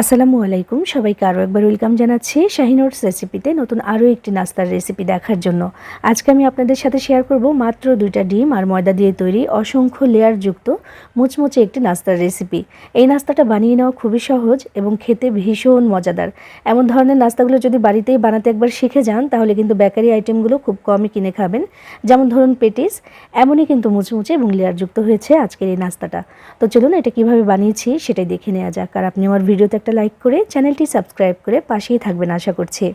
আসসালামু আলাইকুম, সবাইকে আরও একবার ওয়েলকাম জানাচ্ছি শাহিনুরস রেসিপিতে নতুন আরও একটি নাস্তার রেসিপি দেখার জন্য। আজকে আমি আপনাদের সাথে শেয়ার করব মাত্র 2টা ডিম আর ময়দা দিয়ে তৈরি অসংখ্য লেয়ারযুক্ত মুচমুচে একটি নাস্তার রেসিপি। এই নাস্তাটা বানিয়ে নেওয়া খুবই সহজ এবং খেতে ভীষণ মজাদার। এমন ধরনের নাস্তাগুলো যদি বাড়িতেই বানাতে একবার শিখে যান তাহলে কিন্তু বেকারি আইটেমগুলো খুব কমই কিনে খাবেন। যেমন ধরুন পেটিস, এমনই কিন্তু মুচমুচে এবং লেয়ারযুক্ত হয়েছে আজকের এই নাস্তাটা। তো চলুন এটা কিভাবে বানিয়েছি সেটাই দেখে নেওয়া যাক। আর আপনি আমার ভিডিওতে একটা লাইক করে চ্যানেলটি সাবস্ক্রাইব করে পাশেই থাকবেন আশা করছি।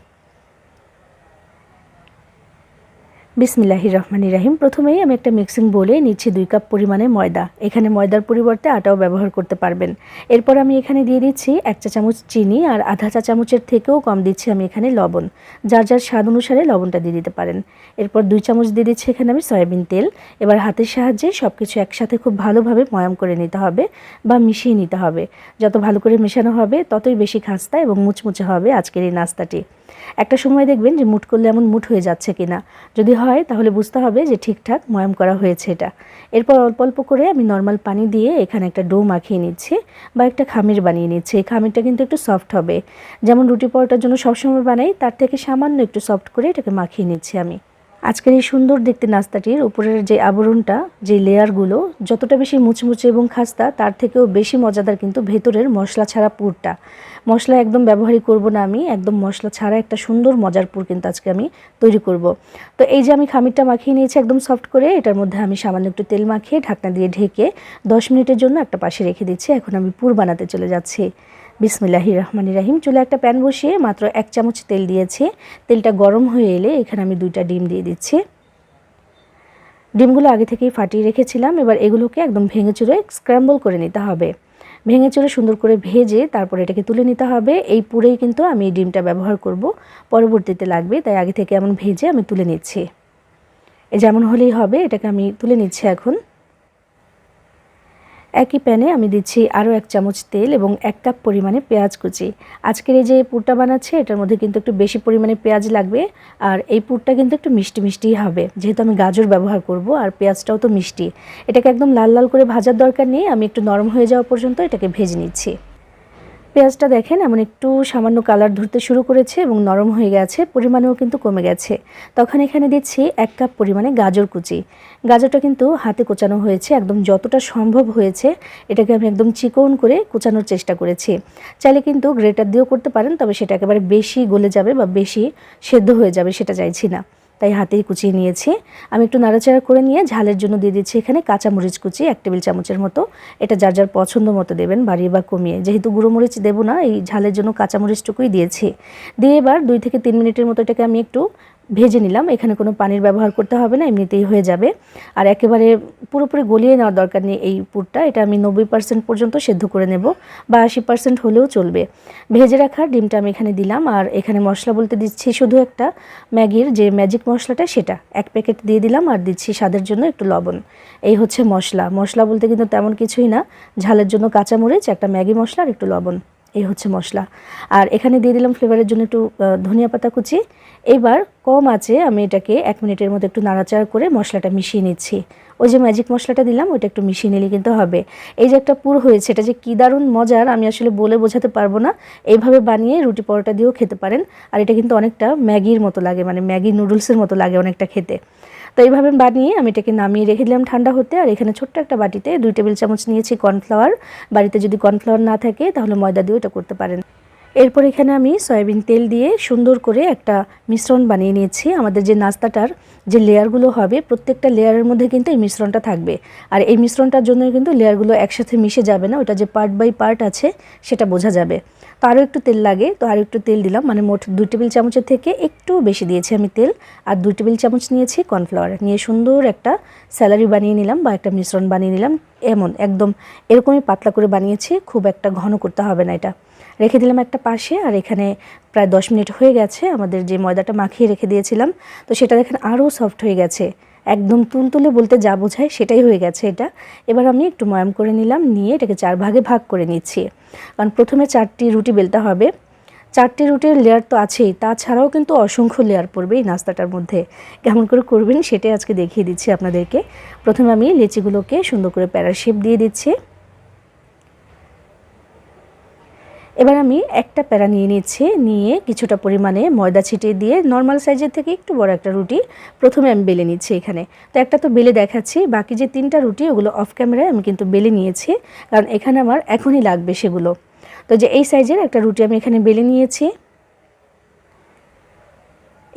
বিসমিল্লাহির রহমানির রহিম। প্রথমেই আমি একটা মিক্সিং বোলে নিচ্ছি 2 কাপ পরিমাণে ময়দা। এখানে ময়দার পরিবর্তে আটাও ব্যবহার করতে পারবেন। এরপর আমি এখানে দিয়ে দিচ্ছি 1 চা চামচ চিনি আর আধা চা চামচের থেকেও কম দিচ্ছি আমি এখানে লবণ। যার যার স্বাদ অনুসারে লবণটা দিয়ে দিতে পারেন। এরপর 2 চামচ দিয়ে দিচ্ছি এখানে আমি সয়াবিন তেল। এবার হাতের সাহায্যে সবকিছু একসাথে খুব ভালোভাবে ময়াম করে নিতে হবে বা মিশিয়ে নিতে হবে। যত ভালো করে মেশানো হবে ততই বেশি খাস্তা এবং মুচমুচে হবে আজকের এই নাস্তাটি। একটা সময় দেখবেন যে মুঠ করলে এমন মুঠ হয়ে যাচ্ছে কিনা, যদি হয় তাহলে বুঝতে হবে যে ঠিকঠাক ময়াম করা হয়েছে এটা। এরপর অল্প অল্প করে আমি নর্মাল পানি দিয়ে এখানে একটা ডো মাখিয়ে নিচ্ছি বা একটা খামির বানিয়ে নিচ্ছি। এই খামিরটা কিন্তু একটু সফট হবে, যেমন রুটি পরোটার জন্য সবসময় বানাই তার থেকে সামান্য একটু সফট করে এটাকে মাখিয়ে নিচ্ছি আমি। আজকের এই সুন্দর দেখতে নাস্তাটির উপরের যে আবরণটা, যে লেয়ারগুলো যতটা বেশি মুচমুচে এবং খাস্তা তার থেকেও বেশি মজাদার কিন্তু ভেতরের মশলা ছাড়া পুরটা। মশলা একদম ব্যবহারই করব না, আমি একদম মশলা ছাড়া একটা সুন্দর মজার পুর কিন্তু আজকে আমি তৈরি করব। তো এই যে আমি খামিরটা মাখিয়ে নিয়েছি একদম সফট করে, এটার মধ্যে আমি সামান্য একটু তেল মাখিয়ে ঢাকনা দিয়ে ঢেকে 10 মিনিটের জন্য একটা পাশে রেখে দিচ্ছি। এখন আমি পুর বানাতে চলে যাচ্ছি। বিসমিল্লাহির রহমানির রহিম। চুলে একটা প্যান বসিয়ে মাত্র 1 চামচ তেল দিয়েছি। তেলটা গরম হয়ে এলে এখানে আমি 2টা ডিম দিয়ে দিচ্ছি। ডিমগুলো আগে থেকেই ফাটিয়ে রেখেছিলাম। এবার এগুলোকে একদম ভেঙে চুরে স্ক্র্যাম্বল করে নিতে হবে। ভেঙে চুরে সুন্দর করে ভেজে তারপর এটাকে তুলে নিতে হবে। এই পুরেই কিন্তু আমি এই ডিমটা ব্যবহার করব, পরবর্তীতে লাগবে, তাই আগে থেকে এমন ভেজে আমি তুলে নিচ্ছি। যেমন হলেই হবে, এটাকে আমি তুলে নিচ্ছি এখন। একই প্যানে আমি দিচ্ছি আরও 1 চামচ তেল এবং 1 কাপ পরিমাণে পেঁয়াজ কুচি। আজকের এই যে পুরটা বানাচ্ছি এটার মধ্যে কিন্তু একটু বেশি পরিমাণে পেঁয়াজ লাগবে। আর এই পুরটা কিন্তু একটু মিষ্টি মিষ্টিই হবে, যেহেতু আমি গাজর ব্যবহার করব আর পেঁয়াজটাও তো মিষ্টি। এটাকে একদম লাল লাল করে ভাজার দরকার নেই, আমি একটু নরম হয়ে যাওয়া পর্যন্ত এটাকে ভেজে নিচ্ছি। পেঁয়াজটা দেখেন এমন একটু সামান্য কালার ধরতে শুরু করেছে এবং নরম হয়ে গেছে, পরিমাণেও কিন্তু কমে গেছে। তখন এখানে দিচ্ছি 1 কাপ পরিমাণে গাজর কুচি। গাজরটা কিন্তু হাতে কোচানো হয়েছে, একদম যতটা সম্ভব হয়েছে এটাকে আমি একদম চিকন করে কোচানোর চেষ্টা করেছি। চাইলে কিন্তু গ্রেটার দিয়েও করতে পারেন, তবে সেটা একেবারে বেশি গলে যাবে বা বেশি সেদ্ধ হয়ে যাবে সেটা চাইছি না, তাই হাতেই কুচিয়ে নিয়েছি। আমি একটু নাড়াচাড়া করে নিয়ে ঝালের জন্য দিয়ে দিচ্ছি এখানে কাঁচামরিচ কুচি 1 টেবিল চামচের মতো। এটা যার যার পছন্দ মতো দেবেন, বাড়িয়ে বা কমিয়ে। যেহেতু গুঁড়ো মরিচ দেবো না, এই ঝালের জন্য কাঁচামরিচটুকুই দিয়েছি। দিয়ে এবার 2 থেকে 3 মিনিটের মতো এটাকে আমি একটু ভেজে নিলাম। এখানে কোনো পানির ব্যবহার করতে হবে না, এমনিতেই হয়ে যাবে। আর একেবারে পুরোপুরি গলিয়ে নেওয়ার দরকার নেই এই পুরটা। এটা আমি 90% পর্যন্ত সেদ্ধ করে নেব বা 80% হলেও চলবে। ভেজে রাখা ডিমটা আমি এখানে দিলাম। আর এখানে মশলা বলতে দিচ্ছি শুধু একটা ম্যাগির যে ম্যাজিক মশলাটা, সেটা 1 প্যাকেট দিয়ে দিলাম। আর দিচ্ছি স্বাদের জন্য একটু লবণ। এই হচ্ছে মশলা। মশলা বলতে কিন্তু তেমন কিছুই না, ঝালের জন্য কাঁচামরিচ, একটা ম্যাগি মশলা আর একটু লবণ, এই হচ্ছে মশলা। আর এখানে দিয়ে দিলাম ফ্লেভারের জন্য একটু ধনিয়া পাতা কুচি। এবার কম আঁচে আমি এটাকে 1 মিনিটের মতো একটু নাড়াচাড়া করে মশলাটা মিশিয়ে নিচ্ছি। ওই যে ম্যাজিক মশলাটা দিলাম ওইটা একটু মিশিয়ে নিলে কিন্তু হবে। এই যে একটা পুর হয়েছে, এটা যে কী দারুণ মজার আমি আসলে বলে বোঝাতে পারবো না। এইভাবে বানিয়ে রুটি পরোটা দিয়েও খেতে পারেন। আর এটা কিন্তু অনেকটা ম্যাগির মতো লাগে, মানে ম্যাগি নুডলসের মতো লাগে অনেকটা খেতে। তো এইভাবে বানিয়ে আমি এটাকে নামিয়ে রেখে দিলাম ঠান্ডা হতে। আর এখানে ছোট্ট একটা বাটিতে 2 টেবিল চামচ নিয়েছি কর্নফ্লাওয়ার। বাড়িতে যদি কর্নফ্লাওয়ার না থাকে তাহলে ময়দা দিয়েও এটা করতে পারেন। এরপর এখানে আমি সয়াবিন তেল দিয়ে সুন্দর করে একটা মিশ্রণ বানিয়ে নিয়েছি। আমাদের যে নাস্তাটার যে লেয়ারগুলো হবে প্রত্যেকটা লেয়ারের মধ্যে কিন্তু এই মিশ্রণটা থাকবে। আর এই মিশ্রণটার জন্যই কিন্তু লেয়ারগুলো একসাথে মিশে যাবে না, ওটা যে পার্ট বাই পার্ট আছে সেটা বোঝা যাবে। তো আরও একটু তেল লাগে, তো আরও একটু তেল দিলাম, মানে মোট 2 টেবিল চামচের থেকে একটু বেশি দিয়েছি আমি তেল। আর 2 টেবিল চামচ নিয়েছি কর্নফ্লাওয়ার, নিয়ে সুন্দর একটা স্যালারি বানিয়ে নিলাম বা একটা মিশ্রণ বানিয়ে নিলাম। একদম এরকমই পাতলা করে বানিয়েছি, খুব একটা ঘন করতে হবে না। এটা রেখে দিলাম একটা পাশে। আর এখানে প্রায় 10 মিনিট হয়ে গেছে আমাদের যে ময়দাটা মাখিয়ে রেখে দিয়েছিলাম, তো সেটা দেখেন আরও সফট হয়ে গেছে, একদম তুলতুলে বলতে যা বোঝায় সেটাই হয়ে গেছে এটা। এবার আমি একটু ময়াম করে নিলাম, নিয়ে এটাকে 4 ভাগে ভাগ করে নিচ্ছি। কারণ প্রথমে 4টি রুটি বেলতে হবে। 4টি রুটির লেয়ার তো আছেই, তাছাড়াও কিন্তু অসংখ্য লেয়ার পড়বে এই নাস্তাটার মধ্যে। কেমন করে করবেন সেটাই আজকে দেখিয়ে দিচ্ছি আপনাদেরকে। প্রথমে আমি লেচিগুলোকে সুন্দর করে প্যারার শেপ দিয়ে দিচ্ছি। এবার আমি একটা প্যারা নিয়ে নিচ্ছি, নিয়ে কিছুটা পরিমাণে ময়দা ছিটিয়ে দিয়ে নর্মাল সাইজের থেকে একটু বড় একটা রুটি প্রথমে আমি বেলে নিচ্ছি এখানে। তো একটা তো বেলে দেখাচ্ছি, বাকি যে 3টা রুটি ওগুলো অফ ক্যামেরায় আমি কিন্তু বেলে নিয়েছি, কারণ এখানে আমার এখনই লাগবে সেগুলো। তো যে এই সাইজের একটা রুটি আমি এখানে বেলে নিয়েছি।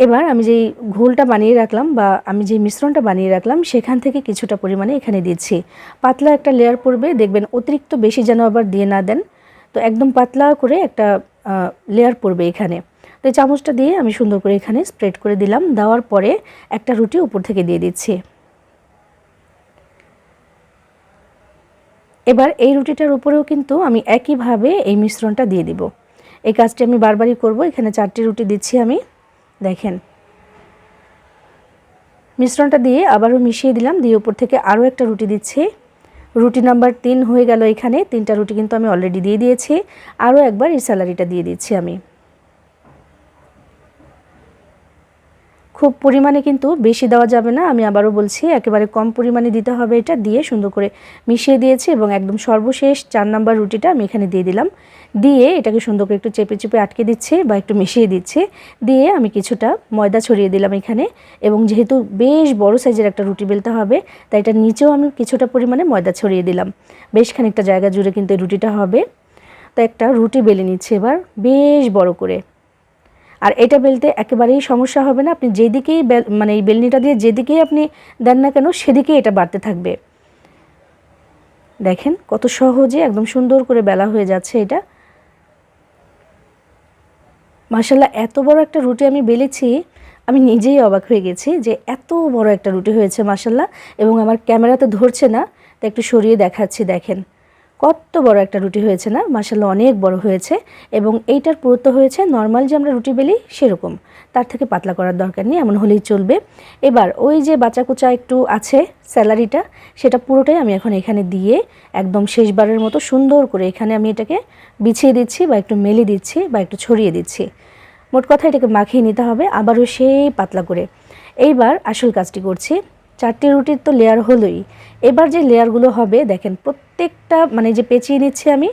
এবার আমি যেই ঘোলটা বানিয়ে রাখলাম বা আমি যে মিশ্রণটা বানিয়ে রাখলাম সেখান থেকে কিছুটা পরিমাণে এখানে দিচ্ছি। পাতলা একটা লেয়ার পড়বে, দেখবেন অতিরিক্ত বেশি যেন আবার দিয়ে না দেন। তো একদম পাতলা করে একটা লেয়ার পড়বে এখানে। তো এই চামচটা দিয়ে আমি সুন্দর করে এখানে স্প্রেড করে দিলাম। দেওয়ার পরে একটা রুটি উপর থেকে দিয়ে দিচ্ছি। এবার এই রুটিটার উপরেও কিন্তু আমি একইভাবে এই মিশ্রণটা দিয়ে দিব। এই কাজটি আমি বারবারই করব। এখানে 4টি রুটি দিচ্ছি আমি, দেখেন। মিশ্রণটা দিয়ে আবারও মিশিয়ে দিলাম, দিয়ে উপর থেকে আরও একটা রুটি দিচ্ছি। রুটি নাম্বার 3 হয়ে গেল এখানে। 3টা রুটি কিন্তু আমি অলরেডি দিয়ে দিয়েছি। আরও একবার এই স্যালারিটা দিয়ে দিচ্ছি আমি। খুব পরিমাণে কিন্তু বেশি দেওয়া যাবে না, আমি আবারও বলছি, একেবারে কম পরিমাণে দিতে হবে। এটা দিয়ে সুন্দর করে মিশিয়ে দিয়েছি এবং একদম সর্বশেষ 4 নাম্বার রুটিটা আমি এখানে দিয়ে দিলাম। দিয়ে এটাকে সুন্দর করে একটু চেপে চেপে আটকে দিচ্ছি বা একটু মিশিয়ে দিচ্ছি। দিয়ে আমি কিছুটা ময়দা ছড়িয়ে দিলাম এখানে, এবং যেহেতু বেশ বড় সাইজের একটা রুটি বেলতে হবে তাই এটার নিচেও আমি কিছুটা পরিমাণে ময়দা ছড়িয়ে দিলাম। বেশ খানিকটা জায়গা জুড়ে কিন্তু এই রুটিটা হবে। তো একটা রুটি বেলে নিচ্ছি এবার বেশ বড় করে। আর এটা বেলতে একেবারেই সমস্যা হবে না, আপনি যেদিকেই মানে এই বেলনিটা দিয়ে যেদিকেই আপনি দেন না কেন সেদিকেই এটা বাড়তে থাকবে। দেখেন কত সহজে একদম সুন্দর করে বেলা হয়ে যাচ্ছে এটা। মাশাআল্লাহ, এত বড় একটা রুটি আমি বেলেছি, আমি নিজেই অবাক হয়ে গেছি যে এত বড় একটা রুটি হয়েছে মাশাআল্লাহ। এবং আমার ক্যামেরাতে ধরছে না, তো একটু সরিয়ে দেখাচ্ছি। দেখেন কত বড় একটা রুটি হয়েছে না, মাশাআল্লাহ অনেক বড় হয়েছে। এবং এইটার পুরুত্ব হয়েছে নর্মাল যে আমরা রুটি বেলি সেরকম, তার থেকে পাতলা করার দরকার নেই, এমন হলেই চলবে। এবার ওই যে বাঁচাকুচা একটু আছে স্যালারিটা, সেটা পুরোটাই আমি এখন এখানে দিয়ে একদম শেষবারের মতো সুন্দর করে এখানে আমি এটাকে বিছিয়ে দিচ্ছি বা একটু মেলে দিচ্ছি বা একটু ছড়িয়ে দিচ্ছি। মোট কথা এটাকে মাখিয়ে নিতে হবে আবারও সেই পাতলা করে। এইবার আসল কাজটি করছি। 4টি রুটির তো লেয়ার হলোই, এবার যে লেয়ারগুলো হবে দেখেন প্রত্যেকটা মানে যে পেঁচিয়ে নিচ্ছি আমি,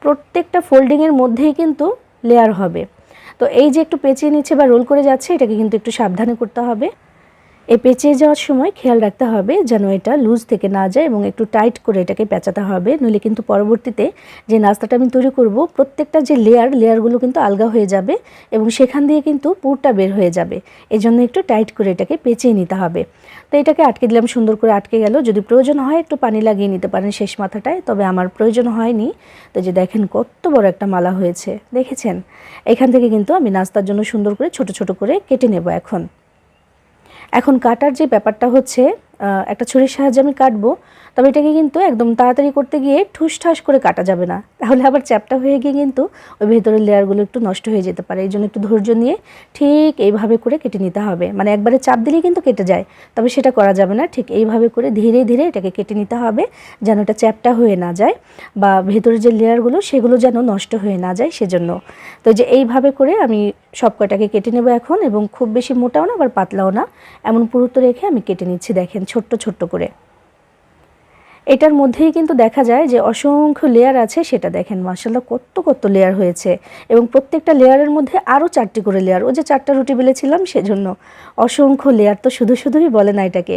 প্রত্যেকটা ফোল্ডিংয়ের মধ্যেই কিন্তু লেয়ার হবে। তো এই যে একটু পেঁচিয়ে নিচ্ছে বা রোল করে যাচ্ছে, এটাকে কিন্তু একটু সাবধানে করতে হবে। এই পেঁচিয়ে যাওয়ার সময় খেয়াল রাখতে হবে যেন এটা লুজ থেকে না যায় এবং একটু টাইট করে এটাকে পেঁচাতে হবে, নইলে কিন্তু পরবর্তীতে যে নাস্তাটা আমি তৈরি করব প্রত্যেকটা যে লেয়ারগুলো কিন্তু আলগা হয়ে যাবে এবং সেখান দিয়ে কিন্তু পুরটা বের হয়ে যাবে। এজন্য একটু টাইট করে এটাকে পেঁচিয়ে নিতে হবে। তো এটাকে আটকে দিলাম, সুন্দর করে আটকে গেল। যদি প্রয়োজন হয় একটু পানি লাগিয়ে নিতে পারেন শেষ মাথাটায়, তবে আমার প্রয়োজন হয়নি। তো যে দেখেন কত বড় একটা মালা হয়েছে, দেখেছেন। এখান থেকে কিন্তু আমি নাস্তার জন্য সুন্দর করে ছোট ছোট করে কেটে নেব। এখন কাটার যে ব্যাপারটা হচ্ছে, একটা ছুরির সাহায্যে আমি কাটবো, তবে এটাকে কিন্তু একদম তাড়াতাড়ি করতে গিয়ে ঠুসঠাস করে কাটা যাবে না, তাহলে আবার চ্যাপটা হয়ে গিয়ে কিন্তু ওই ভেতরের লেয়ারগুলো একটু নষ্ট হয়ে যেতে পারে। এই জন্য একটু ধৈর্য নিয়ে ঠিক এইভাবে করে কেটে নিতে হবে। মানে একবারে চাপ দিলেই কিন্তু কেটে যায়, তবে সেটা করা যাবে না। ঠিক এইভাবে করে ধীরে ধীরে এটাকে কেটে নিতে হবে, যেন এটা চ্যাপটা হয়ে না যায় বা ভেতরের যে লেয়ারগুলো সেগুলো যেন নষ্ট হয়ে না যায় সেজন্য। তো যে এইভাবে করে আমি সব কয়টাকে কেটে নেব এখন, এবং খুব বেশি মোটাও না আবার পাতলাও না, এমন পুরুত্ব রেখে আমি কেটে নিচ্ছি। দেখেন ছোট্ট ছোট্ট করে। এটার মধ্যেই কিন্তু দেখা যায় যে অসংখ্য লেয়ার আছে, সেটা দেখেন মাশাআল্লাহ কত কত লেয়ার হয়েছে। এবং প্রত্যেকটা লেয়ারের মধ্যে আরও 4টি করে লেয়ার। ওই যে 4টা রুটি বেলেছিলাম সেজন্য অসংখ্য লেয়ার, তো শুধু শুধুই বলে না এটাকে,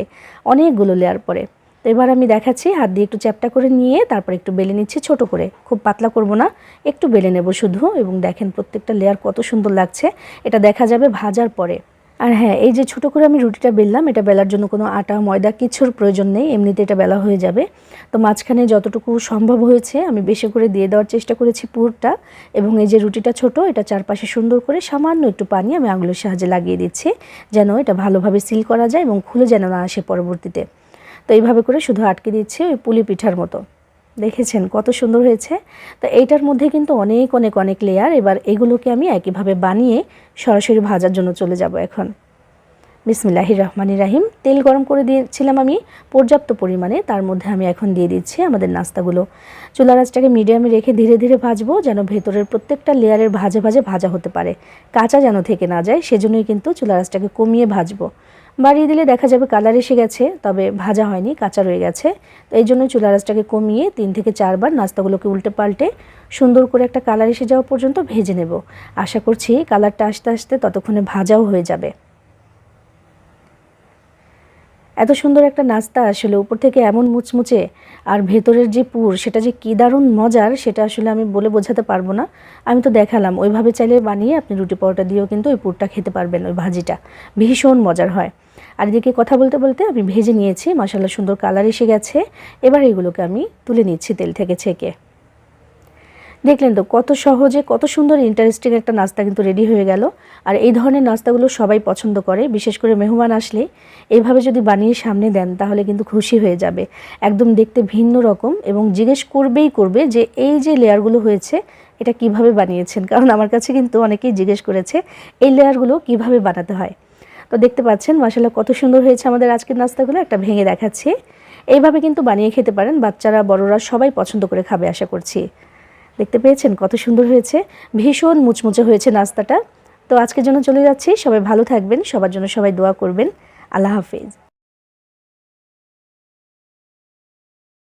অনেকগুলো লেয়ার পরে। তো এবার আমি দেখাচ্ছি, হাত দিয়ে একটু চ্যাপটা করে নিয়ে তারপর একটু বেলে নিচ্ছি ছোট করে, খুব পাতলা করব না, একটু বেলে নেব শুধু। এবং দেখেন প্রত্যেকটা লেয়ার কত সুন্দর লাগছে, এটা দেখা যাবে ভাজার পরে। আর হ্যাঁ, এই যে ছোটো করে আমি রুটিটা বেললাম, এটা বেলার জন্য কোনো আটা ময়দা কিছুর প্রয়োজন নেই, এমনিতে এটা বেলা হয়ে যাবে। তো মাঝখানে যতটুকু সম্ভব হয়েছে আমি বেশি করে দিয়ে দেওয়ার চেষ্টা করেছি পুরটা। এবং এই যে রুটিটা ছোট, এটা চারপাশে সুন্দর করে সামান্য একটু পানি আমি আঙুলের সাহায্যে লাগিয়ে দিচ্ছি, যেন এটা ভালোভাবে সিল করা যায় এবং খুলে যেন না আসে পরবর্তীতে। তো এইভাবে করে শুধু আটকে দিচ্ছি, ওই পুলি পিঠার মতো। দেখেছেন কত সুন্দর হয়েছে। তো এইটার মধ্যে কিন্তু অনেক অনেক অনেক লেয়ার। এবার এগুলোকে আমি একইভাবে বানিয়ে সরাসরি ভাজার জন্য চলে যাব এখন। বিসমিল্লাহির রহমানির রাহিম। তেল গরম করে দিয়েছিলাম আমি পর্যাপ্ত পরিমাণে, তার মধ্যে আমি এখন দিয়ে দিচ্ছি আমাদের নাস্তাগুলো। চুলার আঁচটাকে মিডিয়ামে রেখে ধীরে ধীরে ভাজবো, যেন ভেতরের প্রত্যেকটা লেয়ারের ভাজে ভাজে ভাজা হতে পারে, কাঁচা যেন থেকে না যায়। সেজন্যই কিন্তু চুলার আঁচটাকে কমিয়ে ভাজবো। বাড়িয়ে দিলে দেখা যাবে কালার এসে গেছে, তবে ভাজা হয়নি, কাঁচা রয়ে গেছে। তো এই জন্য চুলা আঁচটাকে কমিয়ে 3 থেকে 4 বার নাস্তাগুলোকে উল্টে পাল্টে সুন্দর করে একটা কালার এসে যাওয়া পর্যন্ত ভেজে নেব। আশা করছি কালারটা আস্তে আস্তে ততক্ষণে ভাজাও হয়ে যাবে। এত সুন্দর একটা নাস্তা আসলে উপর থেকে এমন মুচমুচে আর ভেতরের যে পুর সেটা যে কী দারুণ মজার, সেটা আসলে আমি বলে বোঝাতে পারবো না। আমি তো দেখালাম, ওইভাবে চাইলে বানিয়ে আপনি রুটি পরোটা দিয়েও কিন্তু ওই পুরটা খেতে পারবেন, ওই ভাজিটা ভীষণ মজার হয়। আর এদিকে কথা বলতে বলতে আমি ভেজে নিয়েছি, মাশাআল্লাহ সুন্দর কালার এসে গেছে। এবার এগুলোকে আমি তুলে নিচ্ছি তেল থেকে ছেঁকে। দেখলেন তো কত সহজে কত সুন্দর ইন্টারেস্টিং একটা নাস্তা কিন্তু রেডি হয়ে গেল। আর এই ধরনের নাস্তাগুলো সবাই পছন্দ করে, বিশেষ করে মেহমান আসলে এইভাবে যদি বানিয়ে সামনে দেন তাহলে কিন্তু খুশি হয়ে যাবে। একদম দেখতে ভিন্ন রকম এবং জিজ্ঞেস করবে যে এই যে লেয়ারগুলো হয়েছে এটা কিভাবে বানিয়েছেন, কারণ আমার কাছে কিন্তু অনেকেই জিজ্ঞেস করেছে এই লেয়ারগুলো কিভাবে বানাতে হয়। তো দেখতে পাচ্ছেন মাশাআল্লাহ কত সুন্দর হয়েছে আমাদের আজকের নাস্তাগুলো। একটা ভেঙে দেখাচ্ছি, এইভাবে কিন্তু বানিয়ে খেতে পারেন, বাচ্চারা বড়রা সবাই পছন্দ করে খাবে আশা করছি। দেখতে পেয়েছেন কত সুন্দর হয়েছে, ভীষণ মুচমুচে হয়েছে নাস্তাটা। তো আজকের জন্য চলে যাচ্ছি, সবাই ভালো থাকবেন, সবার জন্য সবাই দোয়া করবেন। আল্লাহ হাফেজ।